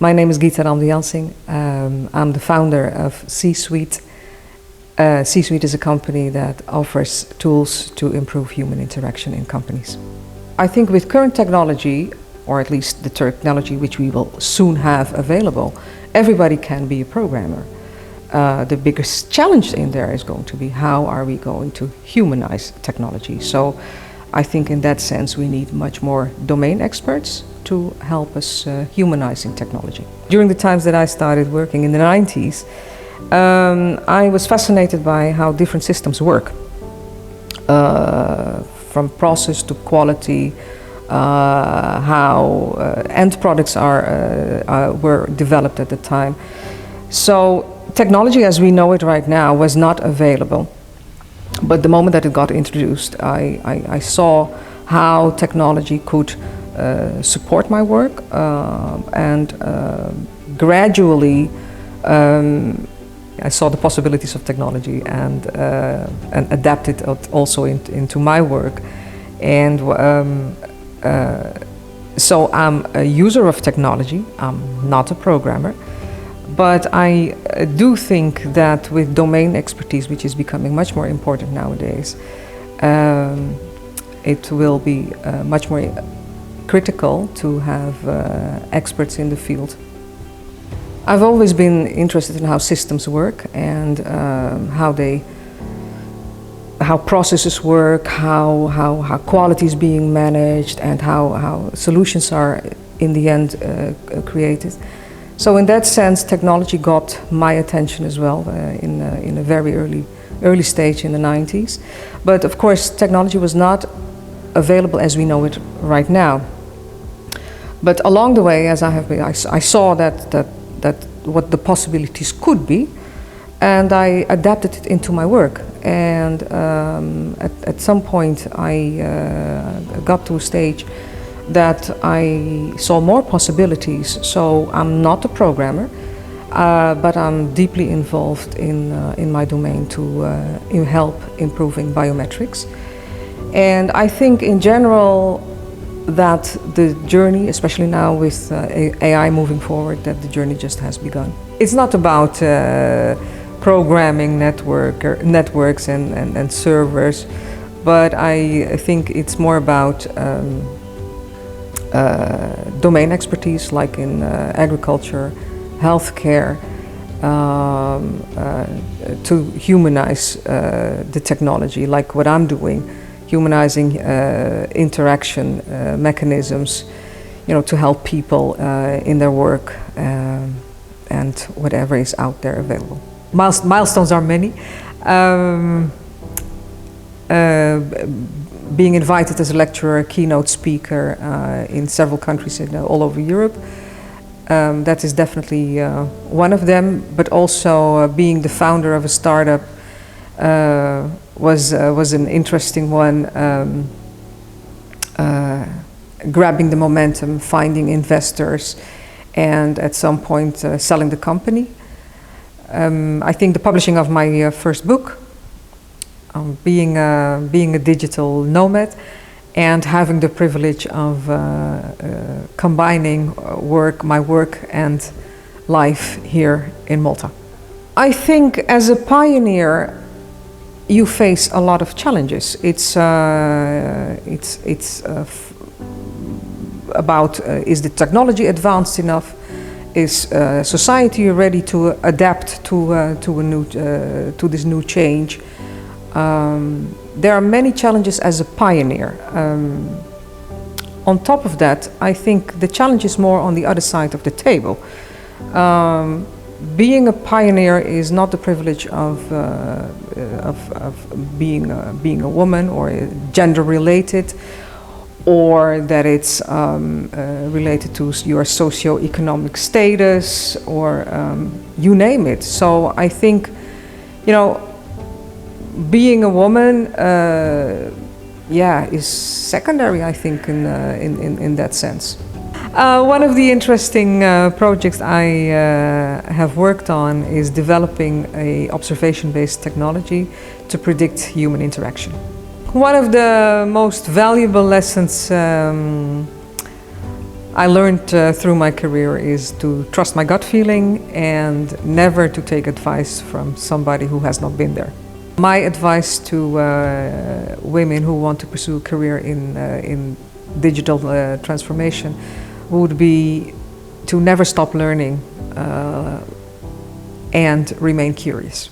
My name is Ghita Ramdhiansing. I'm the founder of C-Suite. C-Suite is a company that offers tools to improve human interaction in companies. I think with current technology, or at least the technology which we will soon have available, everybody can be a programmer. The biggest challenge in there is going to be how are we going to humanize technology. So I think in that sense we need much more domain experts to help us humanizing technology. During the times that I started working in the 90s, I was fascinated by how different systems work. From process to quality, how end products were developed at the time. So technology as we know it right now was not available. But the moment that it got introduced, I saw how technology could support my work, and gradually I saw the possibilities of technology and adapted it also into my work. And so I'm a user of technology. I'm not a programmer, but I do think that with domain expertise, which is becoming much more important nowadays, it will be much more critical to have experts in the field. I've always been interested in how systems work and how processes work, how quality is being managed, and how solutions are in the end created. So in that sense, technology got my attention as well in a very early stage in the 90s. But of course, technology was not available as we know it right now. But along the way, as I saw that what the possibilities could be, and I adapted it into my work. And at some point, I got to a stage that I saw more possibilities. So I'm not a programmer, but I'm deeply involved in my domain to help improving biometrics. And I think in general that the journey, especially now with AI moving forward, that the journey just has begun. It's not about programming networks and servers, but I think it's more about domain expertise, like in agriculture, healthcare, to humanize the technology, like what I'm doing. Humanizing interaction mechanisms, to help people in their work and whatever is out there available. Milestones are many. Being invited as a lecturer, keynote speaker in several countries all over Europe. That is definitely one of them, but also being the founder of a startup was an interesting one, grabbing the momentum, finding investors, and at some point selling the company. I think the publishing of my first book, being a digital nomad, and having the privilege of combining my work and life here in Malta. I think as a pioneer, you face a lot of challenges. It's about is the technology advanced enough? Is society ready to adapt to this new change? There are many challenges as a pioneer. On top of that, I think the challenge is more on the other side of the table. Being a pioneer is not the privilege of being a woman or gender related, or that it's related to your socio-economic status, or you name it. So I think, being a woman, is secondary, I think, in that sense. One of the interesting projects I have worked on is developing an observation-based technology to predict human interaction. One of the most valuable lessons I learned through my career is to trust my gut feeling and never to take advice from somebody who has not been there. My advice to women who want to pursue a career in digital transformation would be to never stop learning and remain curious.